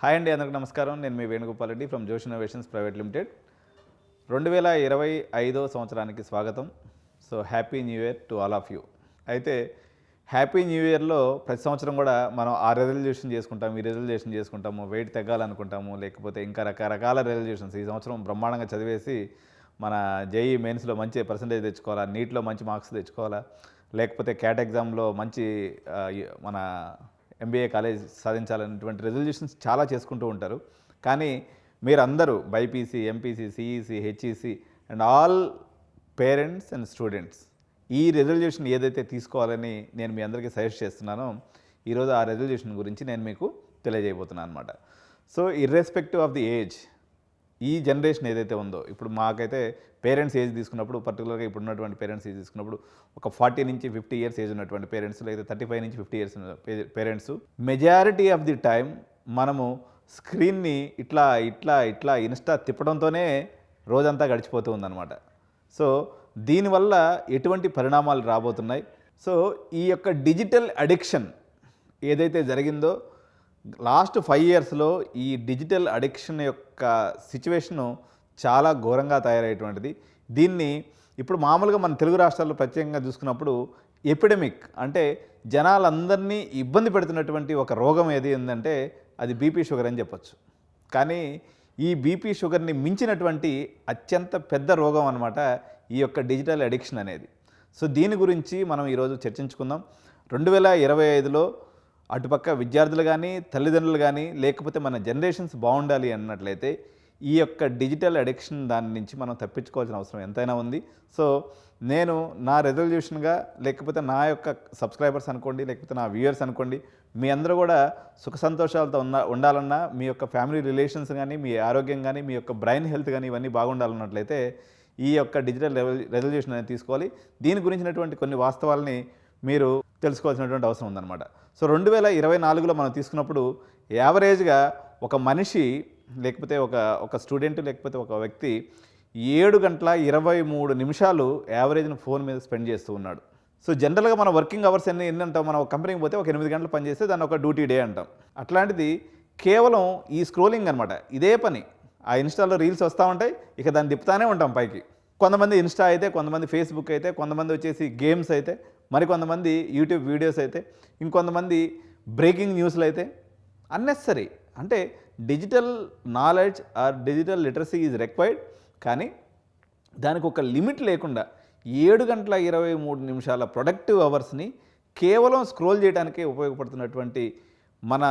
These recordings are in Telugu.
హాయ్ అండి, అందరికీ నమస్కారం. నేను మీ వేణుగోపాల్ రెడ్డి ఫ్రమ్ జోష్ ఇన్నోవేషన్స్ ప్రైవేట్ లిమిటెడ్. 2025 సంవత్సరానికి స్వాగతం. So happy new year to all of you. అయితే హ్యాపీ న్యూ ఇయర్లో ప్రతి సంవత్సరం కూడా మనం ఆ రెజల్యూషన్ చేసుకుంటాం, ఈ రెజల్యూషన్ చేసుకుంటాము, వెయిట్ తగ్గాలనుకుంటాము, లేకపోతే ఇంకా రకరకాల రెజల్యూషన్స్. ఈ సంవత్సరం బ్రహ్మాండంగా చదివేసి మన జేఈ మెయిన్స్లో మంచి పర్సంటేజ్ తెచ్చుకోవాలా, నీట్లో మంచి మార్క్స్ తెచ్చుకోవాలా, లేకపోతే క్యాట్ ఎగ్జామ్లో మంచి మన ఎంబీఏ కాలేజ్ సాధించాలనేటువంటి రెజల్యూషన్స్ చాలా చేసుకుంటూ ఉంటారు. కానీ మీరందరూ BiPC, MPC, CEC, HEC and all parents and students ఈ రెజల్యూషన్ ఏదైతే తీసుకోవాలని నేను మీ అందరికీ సజెస్ట్ చేస్తున్నానో, ఈరోజు ఆ రెజల్యూషన్ గురించి నేను మీకు తెలియజేయబోతున్నాను అనమాట. So irrespective of the age, ఈ జనరేషన్ ఏదైతే ఉందో, ఇప్పుడు మాకైతే పేరెంట్స్ ఏజ్ తీసుకున్నప్పుడు, పర్టికులర్గా ఇప్పుడు ఉన్నటువంటి పేరెంట్స్ ఏజ్ తీసుకున్నప్పుడు ఒక 40 నుంచి 50 ఇయర్స్ ఏజ్ ఉన్నటువంటి పేరెంట్స్, లేదా 35 నుంచి 50 years parents, majority of the time మనము స్క్రీన్ని ఇట్లా ఇట్లా ఇట్లా ఇన్స్టా తిప్పడంతోనే రోజంతా గడిచిపోతూ ఉందన్నమాట. సో దీనివల్ల ఎటువంటి పరిణామాలు రాబోతున్నాయి, సో ఈ యొక్క డిజిటల్ అడిక్షన్ ఏదైతే జరిగిందో లాస్ట్ 5 ఇయర్స్లో ఈ డిజిటల్ అడిక్షన్ యొక్క సిచ్యువేషను చాలా ఘోరంగా తయారయ్యేటువంటిది. దీన్ని ఇప్పుడు మామూలుగా మన తెలుగు రాష్ట్రాల్లో ప్రత్యేకంగా చూసుకున్నప్పుడు ఎపిడమిక్, అంటే జనాలందరినీ ఇబ్బంది పెడుతున్నటువంటి ఒక రోగం ఏది ఉందంటే అది బీపీ షుగర్ అని చెప్పొచ్చు. కానీ ఈ బీపీ షుగర్ని మించినటువంటి అత్యంత పెద్ద రోగం అన్నమాట ఈ యొక్క డిజిటల్ అడిక్షన్ అనేది. సో దీని గురించి మనం ఈరోజు చర్చించుకుందాం. 2025లో అటుపక్క విద్యార్థులు కానీ, తల్లిదండ్రులు కానీ, లేకపోతే మన జనరేషన్స్ బాగుండాలి అన్నట్లయితే ఈ యొక్క డిజిటల్ అడిక్షన్ దాని నుంచి మనం తప్పించుకోవాల్సిన అవసరం ఎంతైనా ఉంది. సో నేను నా రెజల్యూషన్గా, లేకపోతే నా యొక్క సబ్స్క్రైబర్స్ అనుకోండి, లేకపోతే నా వ్యూయర్స్ అనుకోండి, మీ అందరూ కూడా సుఖ సంతోషాలతో ఉండాలన్నా, మీ యొక్క ఫ్యామిలీ రిలేషన్స్ కానీ, మీ ఆరోగ్యం కానీ, మీ యొక్క బ్రెయిన్ హెల్త్ కానీ ఇవన్నీ బాగుండాలన్నట్లయితే ఈ యొక్క డిజిటల్ రెజల్యూషన్ అనేది తీసుకోవాలి. దీని గురించినటువంటి కొన్ని వాస్తవాలని మీరు తెలుసుకోవాల్సినటువంటి అవసరం ఉందన్నమాట. సో 2024లో మనం తీసుకున్నప్పుడు యావరేజ్గా ఒక మనిషి, లేకపోతే ఒక స్టూడెంట్, లేకపోతే ఒక వ్యక్తి 7 గంటల 23 నిమిషాలు యావరేజ్ను ఫోన్ మీద స్పెండ్ చేస్తూ ఉన్నాడు. సో జనరల్గా మన వర్కింగ్ అవర్స్ ఎన్ని అంటాం, మనం ఒక కంపెనీకి పోతే ఒక 8 గంటలు పని చేస్తే దాన్ని ఒక డ్యూటీ డే అంటాం. అట్లాంటిది కేవలం ఈ స్క్రోలింగ్ అనమాట, ఇదే పని. ఆ ఇన్స్టాలో రీల్స్ వస్తూ ఉంటాయి, ఇక దాన్ని తిప్పుతానే ఉంటాం పైకి. కొంతమంది ఇన్స్టా అయితే, కొంతమంది ఫేస్బుక్ అయితే, కొంతమంది వచ్చేసి గేమ్స్ అయితే, మరి కొంతమంది యూట్యూబ్ వీడియోస్ అయితే, ఇంకొంతమంది బ్రేకింగ్ న్యూస్లు అయితే. అన్నెసరీ అంటే digital knowledge or digital literacy is required, కానీ దానికి ఒక లిమిట్ లేకుండా 7 గంటల 23 నిమిషాల ప్రొడక్టివ్ అవర్స్ని కేవలం స్క్రోల్ చేయడానికే ఉపయోగపడుతున్నటువంటి మన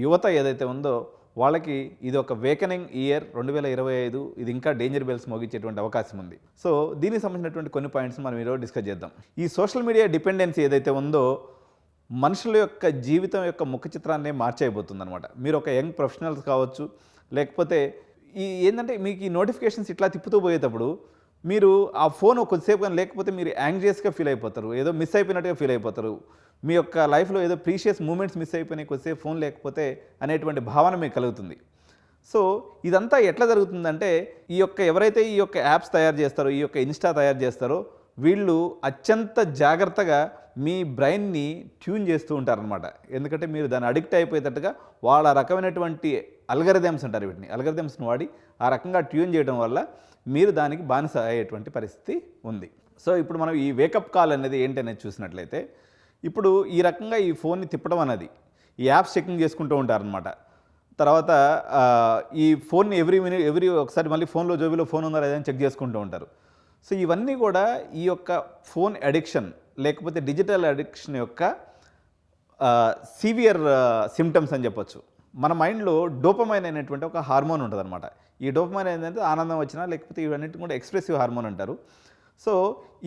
యువత ఏదైతే ఉందో వాళ్ళకి ఇది ఒక వేకనింగ్ ఇయర్ 2025. ఇది ఇంకా డేంజర్ బెల్స్ మోగించేటువంటి అవకాశం ఉంది. సో దీనికి సంబంధించినటువంటి కొన్ని పాయింట్స్ మనం ఈరోజు డిస్కస్ చేద్దాం. ఈ సోషల్ మీడియా డిపెండెన్సీ ఏదైతే ఉందో మనుషుల యొక్క జీవితం యొక్క ముఖ చిత్రాన్ని మార్చేయబోతుంది అనమాట. మీరు ఒక యంగ్ ప్రొఫెషనల్స్ కావచ్చు, లేకపోతే ఏంటంటే మీకు ఈ నోటిఫికేషన్స్ ఇట్లా తిప్పుతూ పోయేటప్పుడు మీరు ఆ ఫోన్ కొద్దిసేపు కానీ లేకపోతే మీరు యాంగ్జియస్గా ఫీల్ అయిపోతారు, ఏదో మిస్ అయిపోయినట్టుగా ఫీల్ అయిపోతారు. మీ యొక్క లైఫ్లో ఏదో ప్రీషియస్ మూమెంట్స్ మిస్ అయిపోయినాయి కొద్దిసేపు ఫోన్ లేకపోతే అనేటువంటి భావన మీకు కలుగుతుంది. సో ఇదంతా ఎట్లా జరుగుతుందంటే ఈ యొక్క ఎవరైతే ఈ యొక్క యాప్స్ తయారు చేస్తారో, ఈ యొక్క ఇన్స్టా తయారు చేస్తారో, వీళ్ళు అత్యంత జాగ్రత్తగా మీ బ్రెయిన్ని ట్యూన్ చేస్తూ ఉంటారనమాట. ఎందుకంటే మీరు దాన్ని అడిక్ట్ అయిపోయేటట్టుగా వాళ్ళ రకమైనటువంటి అల్గరిథమ్స్ అంటారు, వీటిని అల్గరిథమ్స్ని వాడి ఆ రకంగా ట్యూన్ చేయడం వల్ల మీరు దానికి బానిస అయ్యేటువంటి పరిస్థితి ఉంది. సో ఇప్పుడు మనం ఈ వేకప్ కాల్ అనేది ఏంటనేది చూసినట్లయితే, ఇప్పుడు ఈ రకంగా ఈ ఫోన్ని తిప్పడం అనేది ఈ యాప్స్ చెకింగ్ చేసుకుంటూ ఉంటారనమాట. తర్వాత ఈ ఫోన్ని ఎవ్రీ ఒకసారి మళ్ళీ ఫోన్లో జోబీలో ఫోన్ ఉందా లేదని చెక్ చేసుకుంటూ ఉంటారు. సో ఇవన్నీ కూడా ఈ యొక్క ఫోన్ అడిక్షన్, లేకపోతే డిజిటల్ అడిక్షన్ యొక్క సివియర్ సిమ్టమ్స్ అని చెప్పొచ్చు. మన మైండ్లో డోపమైన్ అనేటువంటి ఒక హార్మోన్ ఉంటుంది అనమాట. ఈ డోపమైన్ ఏంటంటే ఆనందం వచ్చినా, లేకపోతే ఇవన్నిటి కూడా ఎక్స్ప్రెసివ్ హార్మోన్ అంటారు. సో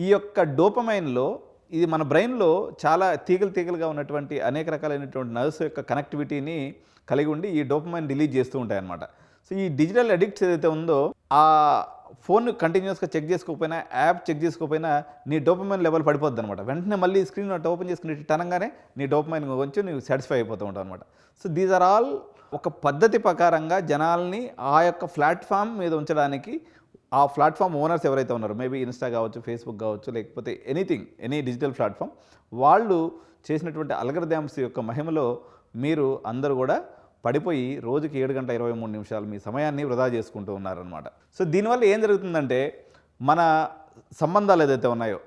ఈ యొక్క డోపమైన్లో ఇది మన బ్రెయిన్లో చాలా తీగలుగా ఉన్నటువంటి అనేక రకాలైనటువంటి నర్వ్స్ యొక్క కనెక్టివిటీని కలిగి ఉండి ఈ డోపమైన్ రిలీజ్ చేస్తూ ఉంటాయన్నమాట. సో ఈ డిజిటల్ అడిక్ట్స్ ఏదైతే ఉందో ఆ ఫోన్ కంటిన్యూస్గా చెక్ చేసుకోకపోయినా, యాప్ చెక్ చేసుకోకపోయినా నీ డోపమైన్ లెవెల్ పడిపోద్ది అనమాట. వెంటనే మళ్ళీ స్క్రీన్ అటు ఓపెన్ చేసుకుని అనగానే నీ డోపమైన్ కొంచెం నీకు సాటిస్ఫై అయిపోతూ ఉంటావు అనమాట. సో దీస్ ఆర్ ఆల్ ఒక పద్ధతి ప్రకారంగా జనాల్ని ఆ యొక్క ప్లాట్ఫామ్ మీద ఉంచడానికి ఆ ప్లాట్ఫామ్ ఓనర్స్ ఎవరైతే ఉన్నారో, మేబీ ఇన్స్టా కావచ్చు, ఫేస్బుక్ కావచ్చు, లేకపోతే ఎనీ డిజిటల్ ప్లాట్ఫామ్, వాళ్ళు చేసినటువంటి అల్గరిథమ్స్ యొక్క మహిమలో మీరు అందరూ కూడా పడిపోయి రోజుకి 7 గంటల 23 నిమిషాలు మీ సమయాన్ని వృధా చేసుకుంటూ ఉన్నారనమాట. సో దీనివల్ల ఏం జరుగుతుందంటే మన సంబంధాలు ఏదైతే ఉన్నాయో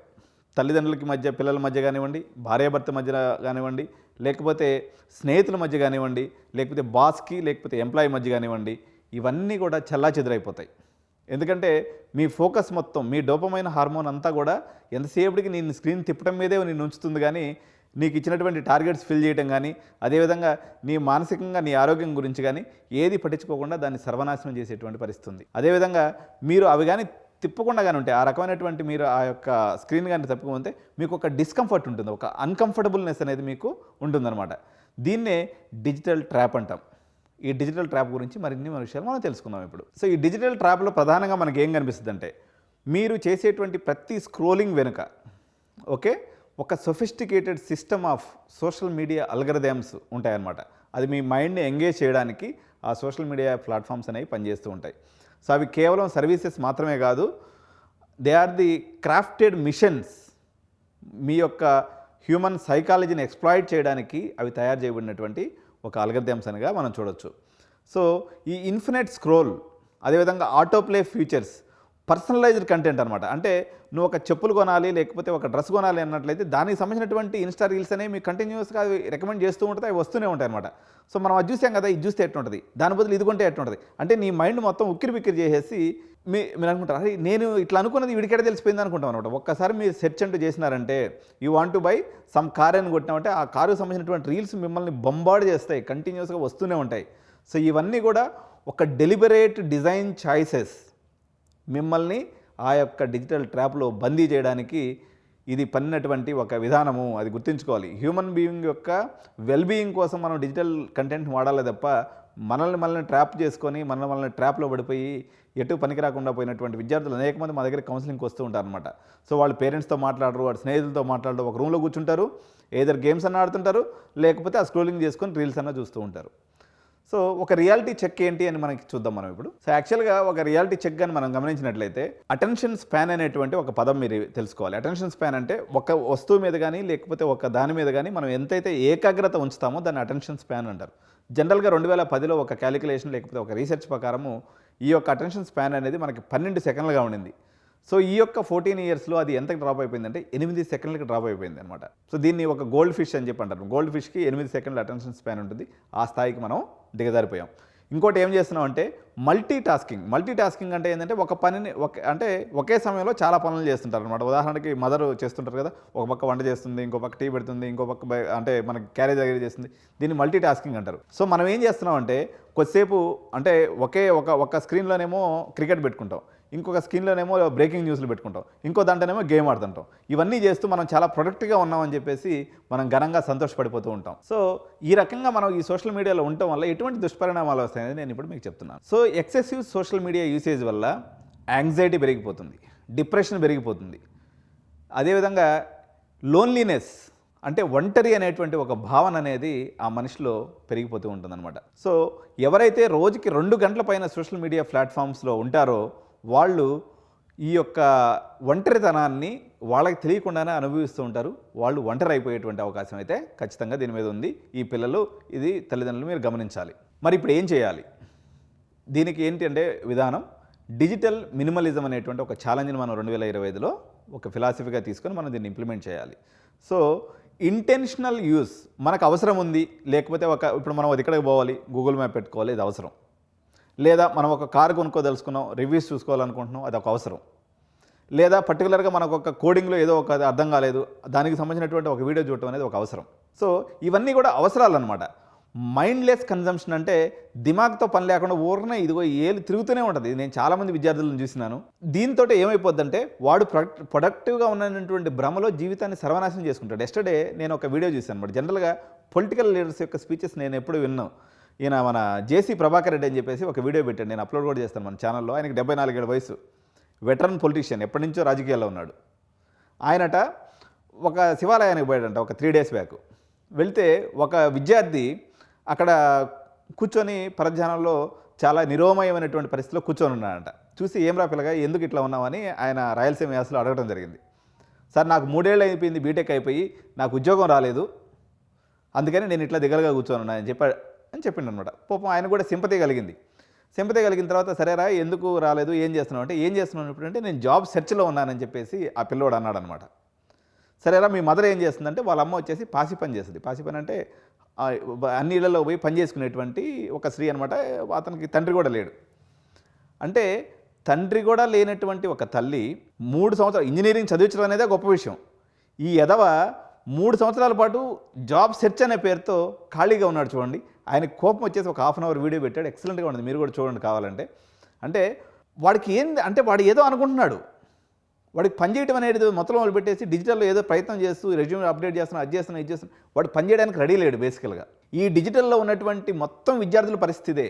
తల్లిదండ్రులకి మధ్య, పిల్లల మధ్య కానివ్వండి, భార్యాభర్త మధ్య కానివ్వండి, లేకపోతే స్నేహితుల మధ్య కానివ్వండి, లేకపోతే బాస్కి లేకపోతే ఎంప్లాయీ మధ్య కానివ్వండి, ఇవన్నీ కూడా చెల్లాచెదురైపోతాయి. ఎందుకంటే మీ ఫోకస్ మొత్తం, మీ డోపమైన్ హార్మోన్ అంతా కూడా ఎంతసేపటికి నేను స్క్రీన్ తిప్పడం మీదే నిన్ను ఉంచుతుంది. కానీ నీకు ఇచ్చినటువంటి టార్గెట్స్ ఫిల్ చేయడం కానీ, అదేవిధంగా నీ మానసికంగా నీ ఆరోగ్యం గురించి కానీ ఏది పట్టించుకోకుండా దాన్ని సర్వనాశనం చేసేటువంటి పరిస్థితి ఉంది. అదేవిధంగా మీరు అవి కానీ తిప్పకుండా కానీ ఉంటే, ఆ రకమైనటువంటి మీరు ఆ యొక్క స్క్రీన్ కానీ తప్పుకుంటే మీకు ఒక డిస్కంఫర్ట్ ఉంటుంది, ఒక అన్కంఫర్టబుల్నెస్ అనేది మీకు ఉంటుందన్నమాట. దీన్నే డిజిటల్ ట్రాప్ అంటాం. ఈ డిజిటల్ ట్రాప్ గురించి మరిన్ని విషయాలు మనం తెలుసుకుందాం ఇప్పుడు. సో ఈ డిజిటల్ ట్రాప్లో ప్రధానంగా మనకి ఏం కనిపిస్తుంది అంటే, మీరు చేసేటువంటి ప్రతి స్క్రోలింగ్ వెనుక ఒక sophisticated system of social media algorithms ఉంటాయన్నమాట. అది మీ మైండ్ని ఎంగేజ్ చేయడానికి ఆ సోషల్ మీడియా ప్లాట్ఫామ్స్ అనేవి పనిచేస్తూ ఉంటాయి. సో అవి కేవలం సర్వీసెస్ మాత్రమే కాదు, they are the crafted missions. మీ యొక్క హ్యూమన్ సైకాలజీని ఎక్స్ప్లాయిట్ చేయడానికి అవి తయారు చేయబడినటువంటి ఒక అల్గరిథమ్స్ అనగా మనం చూడొచ్చు. సో ఈ ఇన్ఫినిట్ స్క్రోల్, అదేవిధంగా ఆటోప్లే ఫీచర్స్, పర్సనలైజ్డ్ కంటెంట్ అనమాట. అంటే నువ్వు ఒక చెప్పులు కొనాలి, లేకపోతే ఒక డ్రెస్ కొనాలి అన్నట్లయితే దానికి సంబంధించినటువంటి ఇన్స్టా రీల్స్ అనేవి మీకు కంటిన్యూస్గా అవి రికమెండ్ చేస్తూ ఉంటుంది, అవి వస్తూనే ఉంటాయి అనమాట. సో మనం అది చూసాం కదా, ఇది చూస్తే ఎట్లుంటుంది, దాని బదులు ఇది కొంటే ఎట్లుంటుంది అంటే నీ మైండ్ మొత్తం ఉక్కిరి బిక్కిరి చేసేసి మీరు అనుకుంటారు, అరే నేను ఇట్లా అనుకున్నది వీడికెడ తెలిసిపోయింది అనుకుంటాం అనమాట. ఒక్కసారి మీరు సెర్చ్ అంటూ చేసినారంటే, you want to buy some car అని కొట్టినామంటే ఆ కారుకు సంబంధించినటువంటి రీల్స్ మిమ్మల్ని బొంబార్డ్ చేస్తాయి, కంటిన్యూస్గా వస్తూనే ఉంటాయి. సో ఇవన్నీ కూడా ఒక డెలిబరేట్ డిజైన్ చాయిసెస్ మిమ్మల్ని ఆ యొక్క డిజిటల్ ట్రాప్లో బందీ చేయడానికి ఇది పన్నినటువంటి ఒక విధానము. అది గుర్తుంచుకోవాలి. హ్యూమన్ బీయింగ్ యొక్క వెల్బీయింగ్ కోసం మనం డిజిటల్ కంటెంట్ వాడాలి తప్ప మనల్ని ట్రాప్ చేసుకొని మనల్ని ట్రాప్లో పడిపోయి ఎటు పనికి రాకుండా పోయినటువంటి విద్యార్థులు అనేక మంది మా దగ్గర కౌన్సిలింగ్కి వస్తూ ఉంటారు అనమాట. సో వాళ్ళు పేరెంట్స్తో మాట్లాడరు, వాళ్ళ స్నేహితులతో మాట్లాడరు, ఒక రూమ్లో కూర్చుంటారు, ఏదర్ గేమ్స్ అన్న ఆడుతుంటారు, లేకపోతే ఆ స్క్రోలింగ్ చేసుకొని రీల్స్ అన్న చూస్తూ ఉంటారు. సో ఒక రియాలిటీ చెక్ ఏంటి అని మనకి చూద్దాం మనం ఇప్పుడు. సో యాక్చువల్గా ఒక రియాలిటీ చెక్ అని మనం గమనించినట్లయితే అటెన్షన్ స్పాన్ అనేటువంటి ఒక పదం మీరు తెలుసుకోవాలి. అటెన్షన్ స్పాన్ అంటే ఒక వస్తువు మీద కానీ లేకపోతే ఒక దాని మీద కానీ మనం ఎంతైతే ఏకాగ్రత ఉంచుతామో దాన్ని అటెన్షన్ స్పాన్ అంటారు. జనరల్గా 2010లో ఒక క్యాలిక్యులేషన్ లేకపోతే ఒక రీసెర్చ్ ప్రకారము ఈ యొక్క అటెన్షన్ స్పాన్ అనేది మనకి 12 సెకండ్లుగా ఉండింది. సో ఈ యొక్క 14 ఇయర్స్లో అది ఎంతకు డ్రాప్ అయిపోయిందంటే 8 సెకండ్లకి డ్రాప్ అయిపోయింది అనమాట. సో దీన్ని ఒక గోల్డ్ ఫిష్ అని చెప్పి అంటారు. గోల్డ్ ఫిష్కి 8 సెకండ్ల అటెన్షన్ స్పాన్ ఉంటుంది. ఆ స్థాయికి మనం దిగజారిపోయాం. ఇంకోటి ఏం చేస్తున్నాం అంటే మల్టీ టాస్కింగ్ అంటే ఏంటంటే ఒక పనిని ఒకే సమయంలో చాలా పనులు చేస్తుంటారు అనమాట. ఉదాహరణకి మదర్ చేస్తుంటారు కదా, ఒక పక్క వంట చేస్తుంది, ఇంకో పక్క టీ పెడుతుంది, ఇంకో పక్క మనకి క్యారేజ్ దగ్గర చేస్తుంది. దీన్ని మల్టీ టాస్కింగ్ అంటారు. సో మనం ఏం చేస్తున్నాం అంటే కొద్దిసేపు అంటే ఒక స్క్రీన్లోనేమో క్రికెట్ పెట్టుకుంటాం, ఇంకొక స్క్రీన్లోనేమో బ్రేకింగ్ న్యూస్లు పెట్టుకుంటాం, ఇంకో దాంట్లోనేమో గేమ్ ఆడుతుంటాం. ఇవన్నీ చేస్తూ మనం చాలా ప్రొడక్టివ్గా ఉన్నామని చెప్పేసి మనం ఘనంగా సంతోషపడిపోతూ ఉంటాం. సో ఈ రకంగా మనం ఈ సోషల్ మీడియాలో ఉండటం వల్ల ఎటువంటి దుష్పరిణామాలు వస్తాయనేది నేను ఇప్పుడు మీకు చెప్తున్నాను. So excessive social media usage వల్ల యాంగ్జైటీ పెరిగిపోతుంది, డిప్రెషన్ పెరిగిపోతుంది, అదేవిధంగా లోన్లీనెస్ అంటే ఒంటరి అనేటువంటి ఒక భావన అనేది ఆ మనిషిలో పెరిగిపోతూ ఉంటుందన్నమాట. సో ఎవరైతే రోజుకి 2 గంటల పైన సోషల్ మీడియా ప్లాట్ఫామ్స్లో ఉంటారో వాళ్ళు ఈ యొక్క ఒంటరితనాన్ని వాళ్ళకి తెలియకుండానే అనుభవిస్తూ ఉంటారు. వాళ్ళు ఒంటరి అయిపోయేటువంటి అవకాశం అయితే ఖచ్చితంగా దీని మీద ఉంది. ఈ పిల్లలు ఇది తల్లిదండ్రులు మీరు గమనించాలి. మరి ఇప్పుడు ఏం చేయాలి? దీనికి ఏంటి అంటే విధానం డిజిటల్ మినిమలిజం అనేటువంటి ఒక ఛాలెంజ్ని మనం 2025లో ఒక ఫిలాసఫీగా తీసుకొని మనం దీన్ని ఇంప్లిమెంట్ చేయాలి. సో ఇంటెన్షనల్ యూస్ మనకు అవసరం ఉంది, లేకపోతే ఇప్పుడు మనం అది ఎక్కడికి పోవాలి, గూగుల్ మ్యాప్ పెట్టుకోవాలి, ఇది అవసరం. లేదా మనం ఒక కారు కొనుక్కోదలుచుకున్నాం, రివ్యూస్ చూసుకోవాలనుకుంటున్నాం, అది ఒక అవసరం. లేదా పర్టికులర్గా మనకు ఒక కోడింగ్లో ఏదో ఒక అర్థం కాలేదు, దానికి సంబంధించినటువంటి ఒక వీడియో చూడటం అనేది ఒక అవసరం. సో ఇవన్నీ కూడా అవసరాలు అనమాట. మైండ్లెస్ కన్జంప్షన్ అంటే దిమాగ్తో పని లేకుండా ఊరినే ఇదిగో ఏళ్ళు తిరుగుతూనే ఉంటుంది. నేను చాలామంది విద్యార్థులను చూసినాను. దీంతో ఏమైపోద్దంటే వాడు ప్రొడక్టివ్గా ఉన్నటువంటి భ్రమలో జీవితాన్ని సర్వనాశనం చేసుకుంటాడు. ఎస్టర్డే నేను ఒక వీడియో చూశాను అనమాట. జనరల్గా పొలిటికల్ లీడర్స్ యొక్క స్పీచెస్ నేను ఎప్పుడు విన్నాను. ఈయన మన జేసీ ప్రభాకర్ రెడ్డి అని చెప్పేసి ఒక వీడియో పెట్టాడు, నేను అప్లోడ్ కూడా చేస్తాను మన ఛానల్లో. ఆయనకి 74 ఏళ్ల వయసు, వెటరన్ పొలిటీషియన్, ఎప్పటి నుంచో రాజకీయాల్లో ఉన్నాడు. ఆయనట ఒక శివాలయానికి పోయాడంట ఒక 3 days బ్యాక్. వెళ్తే ఒక విద్యార్థి అక్కడ కూర్చొని పరధ్యానంలో చాలా నిరోమయమైనటువంటి పరిస్థితిలో కూర్చొని ఉన్నాడంట. చూసి ఏం రా పిల్లగా ఎందుకు ఇట్లా ఉన్నామని ఆయన రాయలసీమ యాసలో అడగడం జరిగింది. సార్ నాకు 3 ఏళ్ళు అయిపోయింది బీటెక్ అయిపోయి, నాకు ఉద్యోగం రాలేదు, అందుకని నేను ఇట్లా దిగలుగా కూర్చొని ఉన్నానని చెప్పి అని చెప్పిండు అనమాట. పాపం ఆయన కూడా సింపతి కలిగింది. సింపతి కలిగిన తర్వాత సరేరా ఎందుకు రాలేదు, ఏం చేస్తున్నావు అంటే, ఏం చేస్తున్నాను ఇప్పుడంటే నేను జాబ్ సెర్చ్లో ఉన్నానని చెప్పేసి ఆ పిల్లోడు అన్నాడు అనమాట. సరేరా మీ మదర్ ఏం చేస్తుందంటే, వాళ్ళ అమ్మ వచ్చేసి పాసి పని చేస్తుంది. పాసి పని అంటే అన్ని ఇళ్లలో పోయి పని చేసుకునేటువంటి ఒక స్త్రీ అనమాట. అతనికి తండ్రి కూడా లేడు. అంటే తండ్రి కూడా లేనటువంటి ఒక తల్లి 3 సంవత్సరాలు ఇంజనీరింగ్ చదివించడం అనేదే గొప్ప విషయం. ఈ ఎదవ 3 సంవత్సరాల పాటు జాబ్ సెర్చ్ అనే పేరుతో ఖాళీగా ఉన్నాడు చూడండి. ఆయనకు కోపం వచ్చేసి ఒక హాఫ్ అన్ అవర్ వీడియో పెట్టాడు. ఎక్సలెంట్గా ఉంటుంది, మీరు కూడా చూడండి కావాలంటే. అంటే వాడికి ఏంది అంటే, వాడు ఏదో అనుకుంటున్నాడు. వాడికి పని చేయడం అనేది మొత్తం వాళ్ళు పెట్టేసి డిజిటల్లో ఏదో ప్రయత్నం చేస్తూ రెజ్యూమ్ అప్డేట్ చేస్తున్నా, అది చేస్తున్నా, ఇది చేస్తున్నా, వాడు పని చేయడానికి రెడీ లేడు బేసికల్గా. ఈ డిజిటల్లో ఉన్నటువంటి మొత్తం విద్యార్థుల పరిస్థితే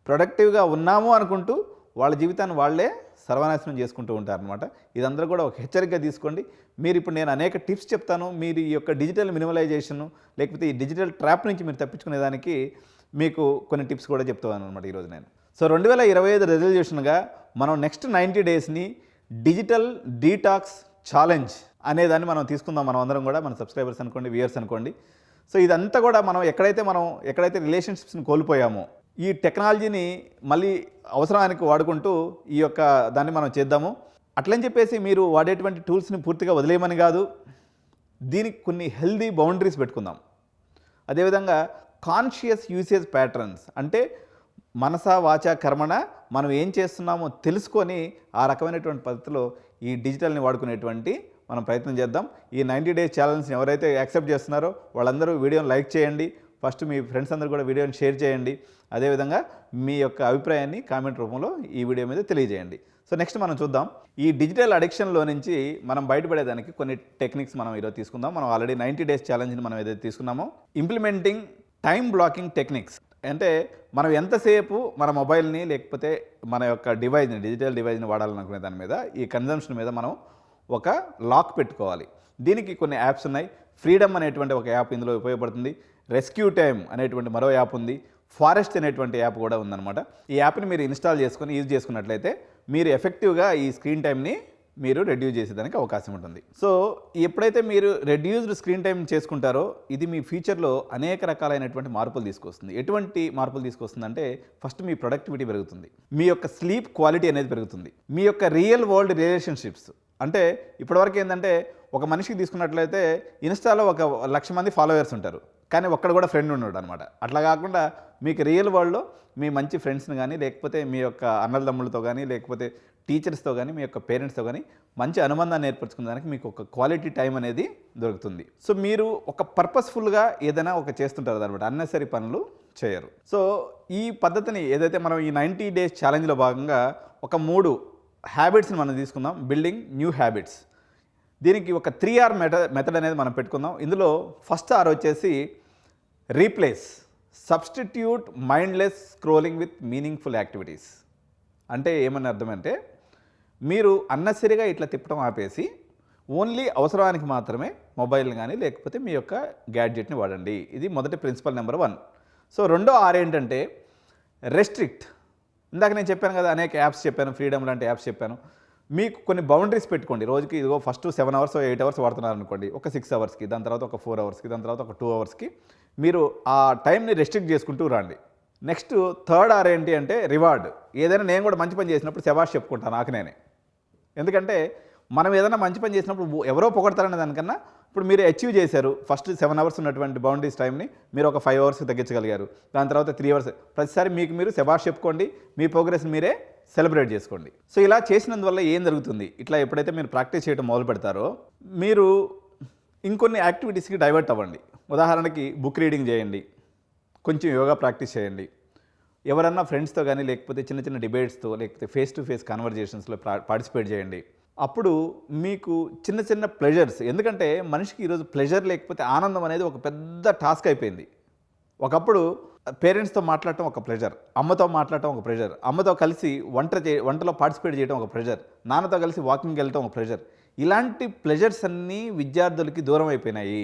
ప్రొడక్టివ్గా ఉన్నాము అనుకుంటూ వాళ్ళ జీవితాన్ని వాళ్ళే సర్వనాశనం చేసుకుంటూ ఉంటారనమాట. ఇదందరూ కూడా ఒక హెచ్చరికగా తీసుకోండి. మీరు ఇప్పుడు నేను అనేక టిప్స్ చెప్తాను. మీరు ఈ యొక్క డిజిటల్ మినిమలైజేషన్ లేకపోతే ఈ డిజిటల్ ట్రాప్ నుంచి మీరు తప్పించుకునేదానికి మీకు కొన్ని టిప్స్ కూడా చెప్తాను అనమాట ఈరోజు నేను. సో 2025 రెజల్యూషన్గా మనం నెక్స్ట్ 90 డేస్ని డిజిటల్ డీటాక్స్ ఛాలెంజ్ అనేదాన్ని మనం తీసుకుందాం. మనం అందరం కూడా మన సబ్స్క్రైబర్స్ అనుకోండి, వ్యూయర్స్ అనుకోండి. సో ఇదంతా కూడా మనం ఎక్కడైతే రిలేషన్షిప్స్ని కోల్పోయామో ఈ టెక్నాలజీని మళ్ళీ అవసరానికి వాడుకుంటూ ఈ యొక్క దాన్ని మనం చేద్దాము. అట్లని చెప్పేసి మీరు వాడేటువంటి టూల్స్ని పూర్తిగా వదిలేయమని కాదు, దీనికి కొన్ని హెల్దీ బౌండరీస్ పెట్టుకుందాం. అదేవిధంగా కాన్షియస్ యూసేజ్ ప్యాటర్న్స్ అంటే మనస వాచ కర్మణ మనం ఏం చేస్తున్నామో తెలుసుకొని ఆ రకమైనటువంటి పద్ధతిలో ఈ డిజిటల్ని వాడుకునేటువంటి మనం ప్రయత్నం చేద్దాం. ఈ 90 డేస్ ఛాలెంజ్ని ఎవరైతే యాక్సెప్ట్ చేస్తున్నారో వాళ్ళందరూ వీడియోని లైక్ చేయండి. ఫస్ట్ మీ ఫ్రెండ్స్ అందరూ కూడా వీడియోని షేర్ చేయండి. అదేవిధంగా మీ యొక్క అభిప్రాయాన్ని కామెంట్ రూపంలో ఈ వీడియో మీద తెలియజేయండి. సో నెక్స్ట్ మనం చూద్దాం, ఈ డిజిటల్ అడిక్షన్లో నుంచి మనం బయటపడేదానికి కొన్ని టెక్నిక్స్ మనం ఈరోజు తీసుకుందాం. మనం ఆల్రెడీ 90 డేస్ ఛాలెంజ్ని మనం ఏదైతే తీసుకున్నామో, ఇంప్లిమెంటింగ్ టైం బ్లాకింగ్ టెక్నిక్స్. అంటే మనం ఎంతసేపు మన మొబైల్ని లేకపోతే మన యొక్క డివైజ్ని డిజిటల్ డివైజ్ని వాడాలనుకునే దాని మీద, ఈ కన్జంప్షన్ మీద మనం ఒక లాక్ పెట్టుకోవాలి. దీనికి కొన్ని యాప్స్ ఉన్నాయి. ఫ్రీడమ్ అనేటువంటి ఒక యాప్ ఇందులో ఉపయోగపడుతుంది. రెస్క్యూ టైమ్ అనేటువంటి మరో యాప్ ఉంది. ఫారెస్ట్ అనేటువంటి యాప్ కూడా ఉందన్నమాట. ఈ యాప్ని మీరు ఇన్స్టాల్ చేసుకొని యూజ్ చేసుకున్నట్లయితే మీరు ఎఫెక్టివ్గా ఈ స్క్రీన్ టైంని మీరు రెడ్యూస్ చేసేదానికి అవకాశం ఉంటుంది. సో ఎప్పుడైతే మీరు రెడ్యూస్డ్ స్క్రీన్ టైం చేసుకుంటారో ఇది మీ ఫ్యూచర్లో అనేక రకాలైనటువంటి మార్పులు తీసుకొస్తుంది. ఎటువంటి మార్పులు తీసుకొస్తుందంటే, ఫస్ట్ మీ ప్రొడక్టివిటీ పెరుగుతుంది, మీ యొక్క స్లీప్ క్వాలిటీ అనేది పెరుగుతుంది, మీ యొక్క రియల్ వరల్డ్ రిలేషన్షిప్స్. అంటే ఇప్పటివరకు ఏంటంటే, ఒక మనిషికి తీసుకున్నట్లయితే ఇన్స్టాలో 1,00,000 మంది ఫాలోవర్స్ ఉంటారు, కానీ ఒక్కడ కూడా ఫ్రెండ్ ఉన్నాడు అనమాట. అట్లా కాకుండా మీకు రియల్ వరల్డ్లో మీ మంచి ఫ్రెండ్స్ని కానీ, లేకపోతే మీ యొక్క అన్నదమ్ములతో కానీ, లేకపోతే టీచర్స్తో కానీ, మీ యొక్క పేరెంట్స్తో కానీ మంచి అనుబంధాన్ని ఏర్పరచుకునేదానికి మీకు ఒక క్వాలిటీ టైం అనేది దొరుకుతుంది. సో మీరు ఒక పర్పస్ఫుల్గా ఏదైనా చేస్తుంటారు అనమాట, అన్నెసరీ పనులు చేయరు. సో ఈ పద్ధతిని ఏదైతే మనం ఈ 90 డేస్ ఛాలెంజ్లో భాగంగా ఒక 3 హ్యాబిట్స్ని మనం తీసుకుందాం. Building new habits. దీనికి ఒక 3R మెథడ్ అనేది మనం పెట్టుకుందాం. ఇందులో ఫస్ట్ R వచ్చేసి replace, substitute mindless scrolling with meaningful activities. అంటే ఏమని అర్థమంటే, మీరు అన్నెసరీగా ఇట్లా తిప్పడం ఆపేసి ఓన్లీ అవసరానికి మాత్రమే మొబైల్ని కానీ లేకపోతే మీ యొక్క గ్యాడ్జెట్ని వాడండి. ఇది మొదటి ప్రిన్సిపల్ నెంబర్ 1. సో రెండో R ఏంటంటే రెస్ట్రిక్ట్. ఇందాక నేను చెప్పాను కదా, అనేక యాప్స్ చెప్పాను, ఫ్రీడమ్ లాంటి యాప్స్ చెప్పాను. మీకు కొన్ని బౌండరీస్ పెట్టుకోండి. రోజుకి ఇదిగో ఫస్ట్ 7 అవర్స్ 8 అవర్స్ వాడుతున్నారు అనుకోండి, ఒక 6 అవర్స్కి, దాని తర్వాత ఒక 4 అవర్స్కి, దాని తర్వాత ఒక 2 అవర్స్కి మీరు ఆ టైంని రెస్ట్రిక్ట్ చేసుకుంటూ రండి. నెక్స్ట్ థర్డ్ R ఏంటి అంటే రివార్డ్. ఏదైనా నేను కూడా మంచి పని చేసినప్పుడు శభాష్ చెప్పుకుంటాను నాకు నేనే. ఎందుకంటే మనం ఏదైనా మంచి పని చేసినప్పుడు ఎవరో పొగడతారనే దానికన్నా, ఇప్పుడు మీరు అచీవ్ చేశారు ఫస్ట్ 7 అవర్స్ ఉన్నటువంటి బౌండరీస్ టైంని మీరు ఒక 5 అవర్స్కి తగ్గించగలిగారు, దాని తర్వాత 3 అవర్స్. ప్రతిసారి మీకు మీరు శభాష్ చెప్పుకోండి, మీ ప్రోగ్రెస్ని మీరే సెలబ్రేట్ చేసుకోండి. సో ఇలా చేసినందువల్ల ఏం జరుగుతుంది, ఇట్లా ఎప్పుడైతే మీరు ప్రాక్టీస్ చేయడం మొదలు పెడతారో మీరు ఇంకొన్ని యాక్టివిటీస్కి డైవర్ట్ అవ్వండి. ఉదాహరణకి బుక్ రీడింగ్ చేయండి, కొంచెం యోగా ప్రాక్టీస్ చేయండి, ఎవరన్నా ఫ్రెండ్స్తో కానీ లేకపోతే చిన్న చిన్న డిబేట్స్తో లేకపోతే ఫేస్ టు ఫేస్ కన్వర్జేషన్స్లో పార్టిసిపేట్ చేయండి. అప్పుడు మీకు చిన్న చిన్న ప్లెజర్స్, ఎందుకంటే మనిషికి ఈరోజు ప్లెజర్ లేకపోతే ఆనందం అనేది ఒక పెద్ద టాస్క్ అయిపోయింది. ఒకప్పుడు పేరెంట్స్తో మాట్లాడటం ఒక ప్లెజర్, అమ్మతో మాట్లాడటం ఒక ప్లెజర్, అమ్మతో కలిసి వంటలో పార్టిసిపేట్ చేయడం ఒక ప్లెజర్, నాన్నతో కలిసి వాకింగ్కి వెళ్ళటం ఒక ప్లెజర్. ఇలాంటి ప్లెజర్స్ అన్నీ విద్యార్థులకి దూరం అయిపోయినాయి.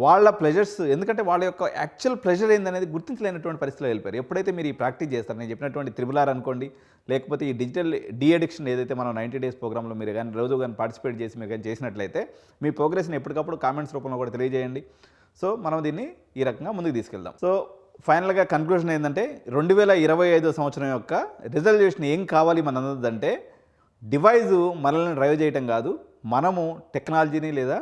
వాళ్ళ ప్లెజర్స్, ఎందుకంటే వాళ్ళ యొక్క యాక్చువల్ ప్లెజర్ ఏందనేది గుర్తించలేనటువంటి పరిస్థితిలో వెళ్ళిపోయారు. ఎప్పుడైతే మీరు ఈ ప్రాక్టీస్ చేస్తారు, నేను చెప్పినటువంటి 3R అనుకోండి, లేకపోతే ఈ డిజిటల్ అడిక్షన్ ఏదైతే మనం 90 డేస్ ప్రోగ్రాంలో మీరు కానీ రోజు కానీ పార్టిసిపేట్ చేసి మీరు కానీ చేసినట్లయితే మీ ప్రోగ్రెస్ని ఎప్పటికప్పుడు కామెంట్స్ రూపంలో కూడా తెలియజేయండి. సో మనం దీన్ని ఈ రకంగా ముందుకు తీసుకెళ్దాం. సో ఫైనల్గా కన్క్లూజన్ ఏంటంటే 2025 సంవత్సరం యొక్క రిజల్యూషన్ ఏం కావాలి మనందంటే డివైజు మనల్ని డ్రైవ్ చేయటం కాదు, మనము టెక్నాలజీని లేదా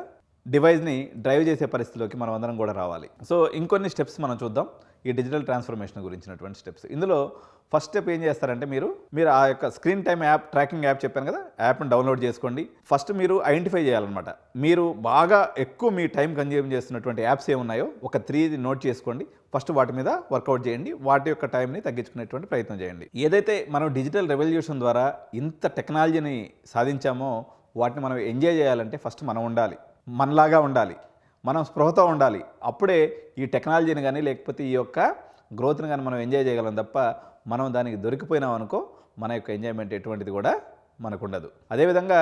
డివైస్ని డ్రైవ్ చేసే పరిస్థితిలోకి మనం అందరం కూడా రావాలి. సో ఇంకొన్ని స్టెప్స్ మనం చూద్దాం ఈ డిజిటల్ ట్రాన్స్ఫర్మేషన్ గురించినటువంటి స్టెప్స్. ఇందులో ఫస్ట్ స్టెప్ ఏం చేస్తారంటే మీరు ఆ యొక్క screen time app, tracking app చెప్పాను కదా, యాప్ని డౌన్లోడ్ చేసుకోండి. ఫస్ట్ మీరు ఐడెంటిఫై చేయాలన్నమాట. మీరు బాగా ఎక్కువ మీ టైం కన్జ్యూమ్ చేస్తున్నటువంటి యాప్స్ ఏమున్నాయో ఒక 3 నోట్ చేసుకోండి. ఫస్ట్ వాటి మీద వర్కౌట్ చేయండి, వాటి యొక్క టైంని తగ్గించుకునేటువంటి ప్రయత్నం చేయండి. ఏదైతే మనం డిజిటల్ రెవల్యూషన్ ద్వారా ఇంత టెక్నాలజీని సాధించామో వాటిని మనం ఎంజాయ్ చేయాలంటే ఫస్ట్ మనం ఉండాలి, మనలాగా ఉండాలి, మనం స్పృహతో ఉండాలి. అప్పుడే ఈ టెక్నాలజీని కానీ లేకపోతే ఈ యొక్క గ్రోత్ని కానీ మనం ఎంజాయ్ చేయగలం తప్ప మనం దానికి దొరికిపోయినాం అనుకో మన యొక్క ఎంజాయ్మెంట్ ఎటువంటిది కూడా మనకు ఉండదు. అదేవిధంగా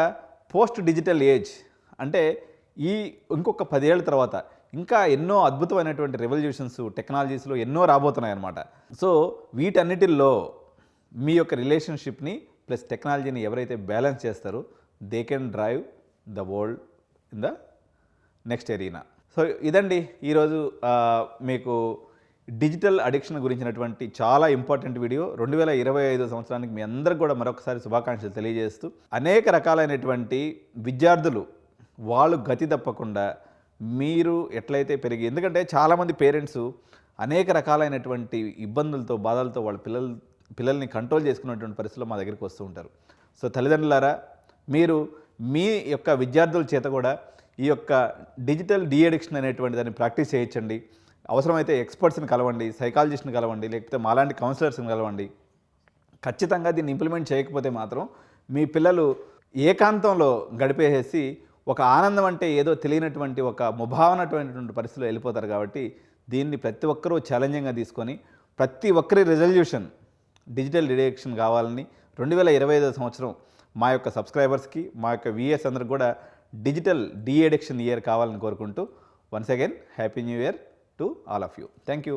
పోస్ట్ డిజిటల్ ఏజ్ అంటే ఇంకొక 10 ఏళ్ళ తర్వాత ఇంకా ఎన్నో అద్భుతమైనటువంటి రెవల్యూషన్స్ టెక్నాలజీస్లో ఎన్నో రాబోతున్నాయి అన్నమాట. సో వీటన్నిటిల్లో మీ యొక్క రిలేషన్షిప్ని ప్లస్ టెక్నాలజీని ఎవరైతే బ్యాలెన్స్ చేస్తారో they can drive the world in the next arena. So ఇదండి ఈరోజు మీకు డిజిటల్ అడిక్షన్ గురించినటువంటి చాలా ఇంపార్టెంట్ వీడియో. 2025 సంవత్సరానికి మీ అందరికి కూడా మరొకసారి శుభాకాంక్షలు తెలియజేస్తూ, అనేక రకాలైనటువంటి విద్యార్థులు వాళ్ళు గతి తప్పకుండా మీరు ఎట్లయితే ఎందుకంటే చాలామంది పేరెంట్స్ అనేక రకాలైనటువంటి ఇబ్బందులతో బాధలతో వాళ్ళ పిల్లల్ని కంట్రోల్ చేసుకున్నటువంటి పరిస్థితుల్లో మా దగ్గరికి వస్తూ ఉంటారు. సో తల్లిదండ్రులారా, మీరు మీ యొక్క విద్యార్థుల చేత కూడా ఈ యొక్క డిజిటల్ డీఅడిక్షన్ అనేటువంటి దాన్ని ప్రాక్టీస్ చేయించండి. అవసరమైతే ఎక్స్పర్ట్స్ని కలవండి, సైకాలజిస్ట్ని కలవండి, లేకపోతే మాలాంటి కౌన్సిలర్స్ని కలవండి. ఖచ్చితంగా దీన్ని ఇంప్లిమెంట్ చేయకపోతే మాత్రం మీ పిల్లలు ఏకాంతంలో గడిపేసి ఒక ఆనందం అంటే ఏదో తెలియనటువంటి ఒక ముభావనటువంటి పరిస్థితిలో వెళ్ళిపోతారు. కాబట్టి దీన్ని ప్రతి ఒక్కరూ ఛాలెంజింగ్గా తీసుకొని ప్రతి ఒక్కరి రెజల్యూషన్ డిజిటల్ డిడక్షన్ కావాలని 2025 సంవత్సరం మా యొక్క సబ్స్క్రైబర్స్కి, మా యొక్క విఎస్ అందరికి కూడా డిజిటల్ డీఅడిక్షన్ ఇయర్ కావాలని కోరుకుంటూ once again happy new year to all of you. Thank you.